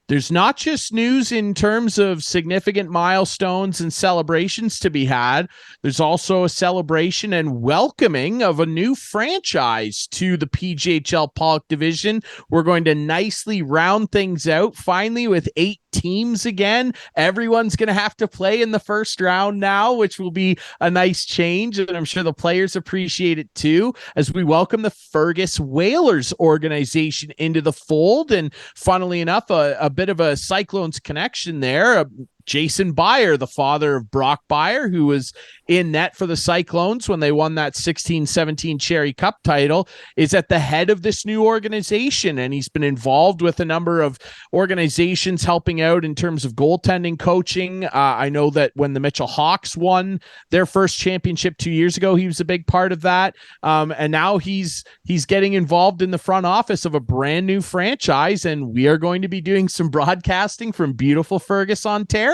there's not just news in terms of significant milestones and celebrations to be had. There's also a celebration and welcoming of a new franchise to the PJHL Pollock division. We're going to nicely round things out finally with 8 teams again. Everyone's going to have to play in the first round now, which will be a nice change, and I'm sure the players appreciate it too, as we welcome the Fergus Whalers organization into the fold. And funnily enough, a bit of a Cyclones connection there. Jason Byer, the father of Brock Byer, who was in net for the Cyclones when they won that 16-17 Cherry Cup title, is at the head of this new organization. And he's been involved with a number of organizations helping out in terms of goaltending coaching. I know that when the Mitchell Hawks won their first championship 2 years ago, he was a big part of that. And now he's getting involved in the front office of a brand new franchise. And we are going to be doing some broadcasting from beautiful Fergus, Ontario.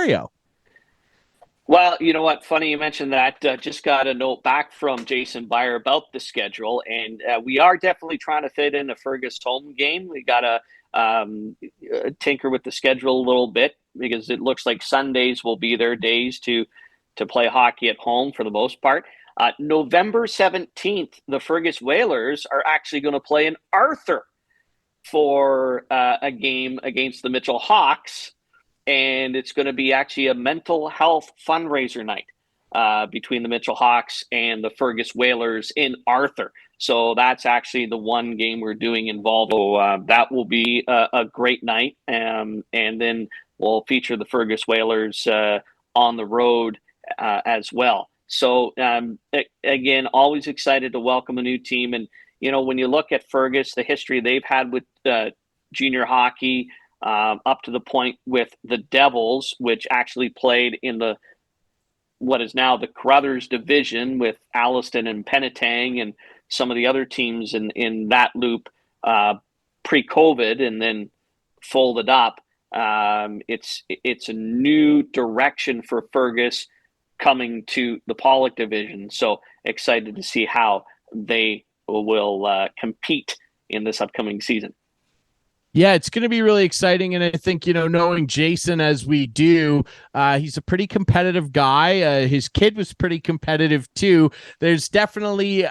Well, you know what? Funny you mentioned that. Just got a note back from Jason Byer about the schedule, and we are definitely trying to fit in a Fergus home game. We got to tinker with the schedule a little bit, because it looks like Sundays will be their days to play hockey at home for the most part. November 17th, the Fergus Whalers are actually going to play in Arthur for a game against the Mitchell Hawks. And it's going to be actually a mental health fundraiser night between the Mitchell Hawks and the Fergus Whalers in Arthur. So that's actually the one game we're doing involved. So that will be a great night. And then we'll feature the Fergus Whalers on the road as well. So again, always excited to welcome a new team. And, when you look at Fergus, the history they've had with junior hockey, up to the point with the Devils, which actually played in what is now the Carruthers division with Alliston and Penetang and some of the other teams in that loop pre-COVID, and then folded up. It's a new direction for Fergus coming to the Pollock division. So excited to see how they will compete in this upcoming season. Yeah, it's going to be really exciting. And I think, knowing Jason as we do, he's a pretty competitive guy. His kid was pretty competitive too. There's definitely,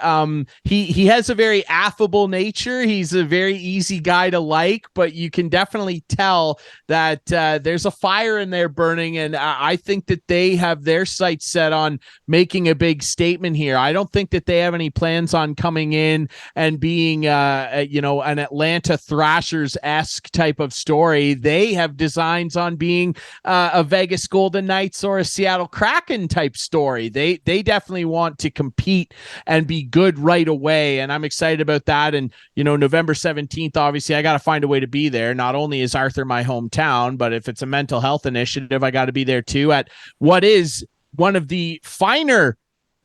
he has a very affable nature. He's a very easy guy to like, but you can definitely tell that there's a fire in there burning. And I think that they have their sights set on making a big statement here. I don't think that they have any plans on coming in and being, an Atlanta Thrashers-esque type of story. They have designs on being a Vegas Golden Knights or a Seattle Kraken type story. They definitely want to compete and be good right away, and I'm excited about that. And November 17th, obviously I got to find a way to be there. Not only is Arthur my hometown, but if it's a mental health initiative, I got to be there too at what is one of the finer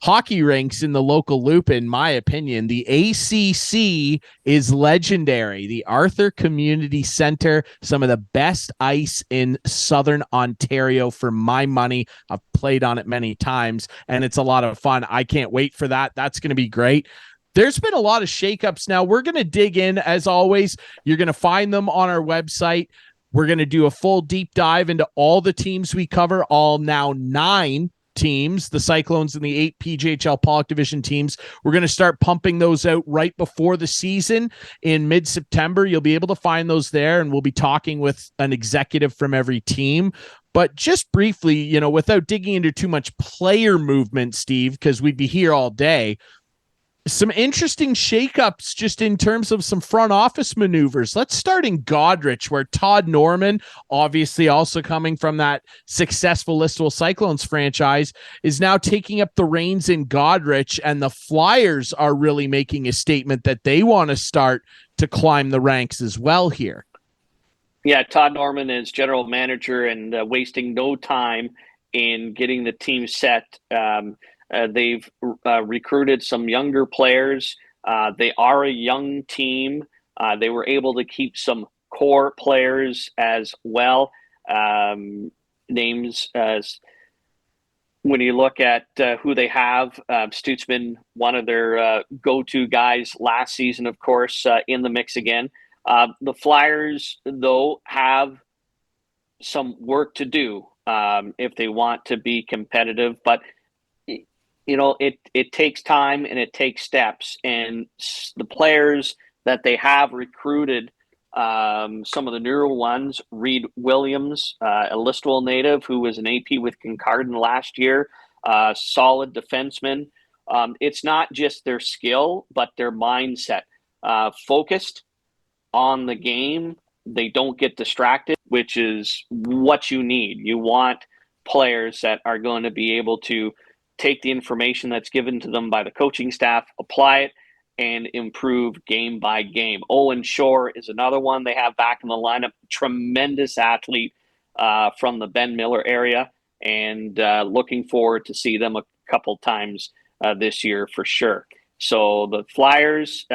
hockey rinks in the local loop. In my opinion, the ACC is legendary. The Arthur Community Center, some of the best ice in Southern Ontario for my money. I've played on it many times and it's a lot of fun. I can't wait for that. That's going to be great. There's been a lot of shakeups now. We're going to dig in as always. You're going to find them on our website. We're going to do a full deep dive into all the teams we cover, all now 9 teams, the Cyclones and the 8 PJHL Pollock Division teams. We're going to start pumping those out right before the season in mid-September. You'll be able to find those there, and we'll be talking with an executive from every team. But just briefly, without digging into too much player movement, Steve, because we'd be here all day, some interesting shakeups just in terms of some front office maneuvers. Let's start in Goderich, where Todd Norman, obviously also coming from that successful Listowel Cyclones franchise, is now taking up the reins in Goderich, and the Flyers are really making a statement that they want to start to climb the ranks as well here. Yeah, Todd Norman is general manager and wasting no time in getting the team set. They've recruited some younger players. They are a young team. They were able to keep some core players as well. Names as when you look at who they have, Stutzman, one of their go-to guys last season, of course, in the mix again. The Flyers, though, have some work to do if they want to be competitive, but it takes time and it takes steps, and the players that they have recruited, some of the newer ones, Reed Williams, a Listowel native who was an AP with Kincardine last year, solid defenseman. It's not just their skill, but their mindset, focused on the game. They don't get distracted, which is what you need. You want players that are going to be able to take the information that's given to them by the coaching staff, apply it, and improve game by game. Owen Shore is another one they have back in the lineup. Tremendous athlete from the Ben Miller area, and looking forward to see them a couple times this year for sure. So the Flyers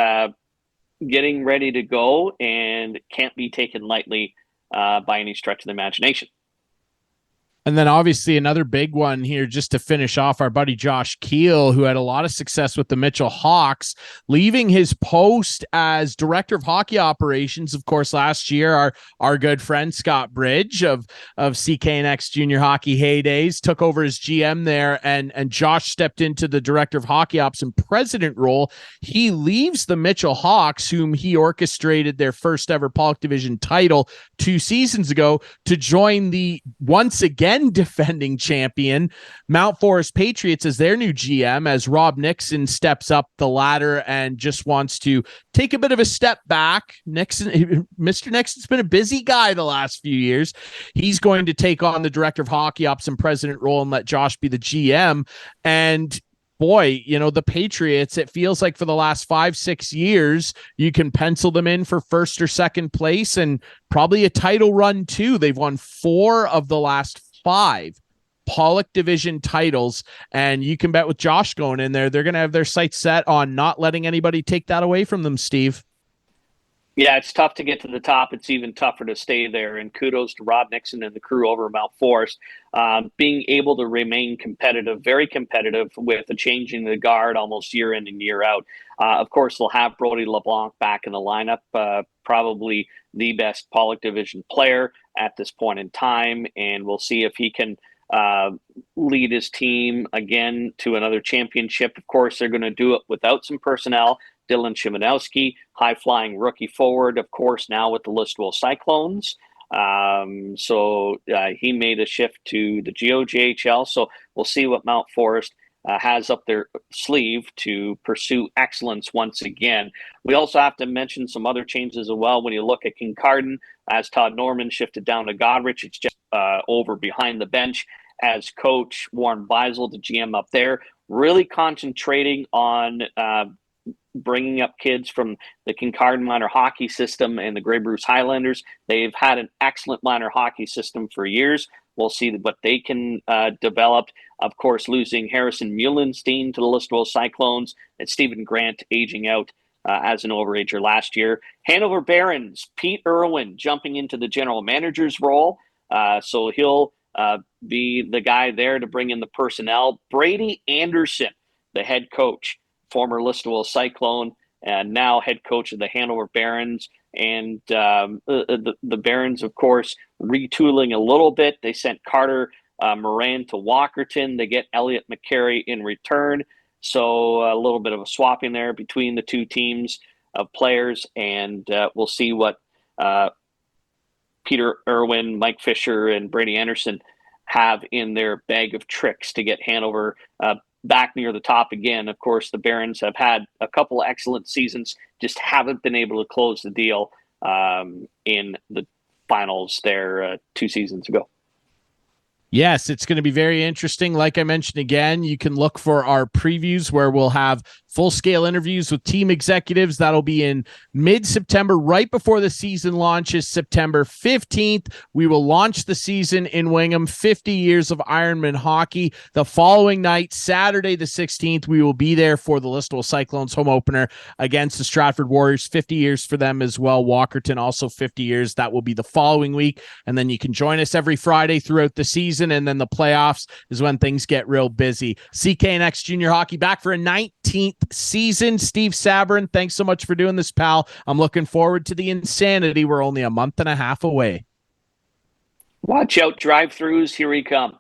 getting ready to go and can't be taken lightly by any stretch of the imagination. And then obviously another big one here just to finish off, our buddy Josh Keel, who had a lot of success with the Mitchell Hawks, leaving his post as director of hockey operations. Of course, last year, our good friend Scott Bridge of CKNX Jr Hockey heydays took over as GM there, and Josh stepped into the director of hockey ops and president role. He leaves the Mitchell Hawks, whom he orchestrated their first ever Pollock Division title 2 seasons ago, to join the once again defending champion Mount Forest Patriots as their new GM, as Rob Nixon steps up the ladder and just wants to take a bit of a step back. Mr. Nixon's been a busy guy the last few years. He's going to take on the director of hockey ops and president role and let Josh be the GM. And boy, the Patriots, it feels like for the last 5-6 years, you can pencil them in for first or second place and probably a title run too. They've won 4 of the last 5 Pollock Division titles, and you can bet with Josh going in there, they're going to have their sights set on not letting anybody take that away from them, Steve. Yeah, it's tough to get to the top. It's even tougher to stay there. And kudos to Rob Nixon and the crew over Mount Forest, being able to remain competitive, very competitive, with the changing the guard almost year in and year out. Of course, they'll have Brody LeBlanc back in the lineup, probably the best Pollock Division player at this point in time. And we'll see if he can lead his team again to another championship. Of course, they're going to do it without some personnel. Dylan Shimanowski, high-flying rookie forward, of course, now with the Listowel Cyclones. So he made a shift to the GOJHL. So we'll see what Mount Forest has up their sleeve to pursue excellence once again. We also have to mention some other changes as well. When you look at Kincardine, as Todd Norman shifted down to Godrich, it's just over behind the bench as coach. Warren Beisel, the GM up there, really concentrating on bringing up kids from the Kincardine minor hockey system and the Grey Bruce Highlanders. They've had an excellent minor hockey system for years. We'll see what they can develop. Of course, losing Harrison Muhlenstein to the Listowel Cyclones and Stephen Grant aging out as an overager last year. Hanover Barons, Pete Irwin jumping into the general manager's role. So he'll be the guy there to bring in the personnel. Brady Anderson, the head coach, former Listowel Cyclone, and now head coach of the Hanover Barons. And the Barons, of course, retooling a little bit. They sent Carter Moran to Walkerton. They get Elliot McCary in return. So a little bit of a swapping there between the two teams of players. And we'll see what Peter Irwin, Mike Fisher, and Brady Anderson have in their bag of tricks to get Hanover back near the top again. Of course, the Barons have had a couple of excellent seasons, just haven't been able to close the deal in the finals there 2 seasons ago. Yes, it's going to be very interesting. Like I mentioned again, you can look for our previews where we'll have full-scale interviews with team executives. That'll be in mid-September, right before the season launches, September 15th. We will launch the season in Wingham, 50 years of Ironman hockey. The following night, Saturday the 16th, we will be there for the Listowel Cyclones home opener against the Stratford Warriors. 50 years for them as well. Walkerton also 50 years. That will be the following week. And then you can join us every Friday throughout the season. And then the playoffs is when things get real busy. CKNX Jr Hockey back for a 19th season. Steve Sabourin, thanks so much for doing this, pal. I'm looking forward to the insanity. We're only a month and a half away. Watch out, drive-thrus. Here we come.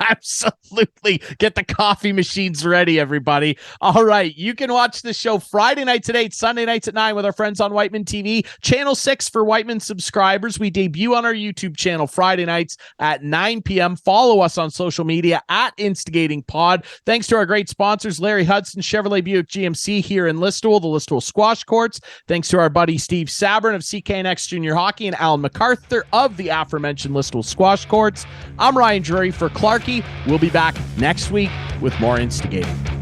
Absolutely. Get the coffee machines ready, everybody. All right. You can watch the show Friday nights at 8, Sunday nights at 9 with our friends on Whiteman TV. Channel 6 for Whiteman subscribers. We debut on our YouTube channel Friday nights at 9 p.m. Follow us on social media at Instigating Pod. Thanks to our great sponsors, Larry Hudson, Chevrolet Buick GMC here in Listowel, the Listowel Squash Courts. Thanks to our buddy Steve Sabourin of CKNX Jr Hockey and Alan McArthur of the aforementioned Listowel Squash Courts. I'm Ryan Drury for Clarkie. We'll be back next week with more Instigating.